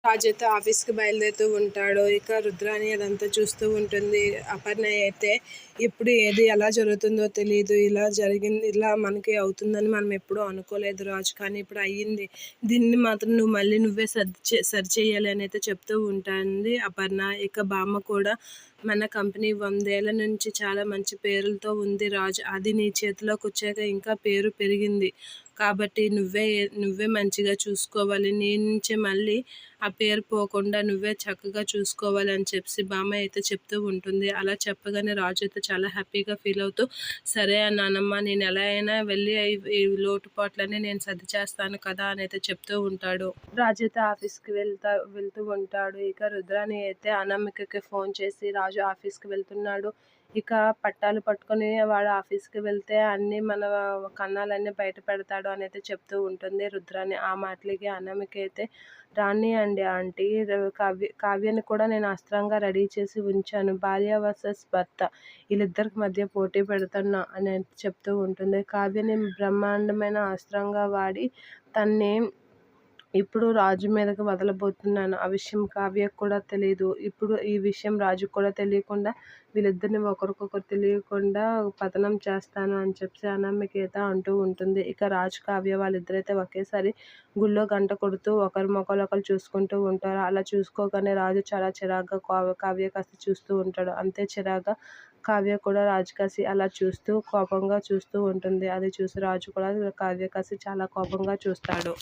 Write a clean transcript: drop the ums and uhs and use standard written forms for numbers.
రాజు అయితే ఆఫీస్కి బయలుదేరుతూ ఉంటాడు. ఇక రుద్రాణి అదంతా చూస్తూ ఉంటుంది. అపర్ణ అయితే ఎప్పుడు ఏది ఎలా జరుగుతుందో తెలియదు, ఇలా జరిగింది, ఇలా మనకి అవుతుందని మనం ఎప్పుడూ అనుకోలేదు రాజు, కానీ ఇప్పుడు అయ్యింది, దీన్ని మాత్రం నువ్వే సరి చేయాలి అని అయితే చెప్తూ ఉంటుంది అపర్ణ. ఇక బామ్మ కూడా మన కంపెనీ 100 ఏళ్ల నుంచి చాలా మంచి పేరులతో ఉంది రాజు, అది నీ చేతిలోకి వచ్చాక ఇంకా పేరు పెరిగింది, కాబట్టి నువ్వే మంచిగా చూసుకోవాలి, నీ నుంచే మళ్ళీ ఆ పేరు పోకుండా నువ్వే చక్కగా చూసుకోవాలి అని చెప్పి బామ్మ అయితే చెప్తూ ఉంటుంది. అలా చెప్పగానే రాజు అయితే చాలా హ్యాపీగా ఫీల్ అవుతూ, సరే నానమ్మ, నేను ఎలా అయినా వెళ్ళి ఈ లోటుపాట్లన్నీ నేను సర్ది చేస్తాను కదా అని అయితే చెప్తూ ఉంటాడు. రాజు అయితే ఆఫీస్కి వెళ్తూ ఉంటాడు. ఇక రుద్రాణి అయితే అనామికకి ఫోన్ చేసి రాజు ఆఫీస్కి వెళ్తున్నాడు, ఇక పట్టాలు పట్టుకొని వాడు ఆఫీస్కి వెళ్తే అన్నీ మన కన్నాలన్నీ బయట పెడతాడు అని అయితే చెప్తూ ఉంటుంది రుద్రాణి. ఆ మాటలకి అనామిక అయితే, రానియండి ఆంటీ, కావ్యని కూడా నేను అస్త్రంగా రెడీ చేసి ఉంచాను, భార్య వర్సెస్ భర్త, వీళ్ళిద్దరికి మధ్య పోటీ పెడుతున్నా అని చెప్తూ ఉంటుంది. కావ్యని బ్రహ్మాండమైన అస్త్రంగా వాడి తన్ని ఇప్పుడు రాజు మీదకి వదలబోతున్నాను, ఆ విషయం కావ్యకు కూడా తెలియదు, ఇప్పుడు ఈ విషయం రాజుకు కూడా తెలియకుండా వీళ్ళిద్దరిని ఒకరికొకరు తెలియకుండా పతనం చేస్తాను అని చెప్పి అనామిక అంటూ ఉంటుంది. ఇక రాజు కావ్య వాళ్ళిద్దరైతే ఒకేసారి గుళ్ళో గంట కొడుతూ ఒకరి మొక్కలు ఒకరు చూసుకుంటూ ఉంటారు. అలా చూసుకోగానే రాజు చాలా చిరాగ్గా కావ్య కాస్త చూస్తూ ఉంటాడు. అంతే చిరాగ్గా కావ్య కూడా రాజు కాసి అలా చూస్తూ కోపంగా చూస్తూ ఉంటుంది. అది చూసి రాజు కూడా కావ్య కాసి చాలా కోపంగా చూస్తాడు.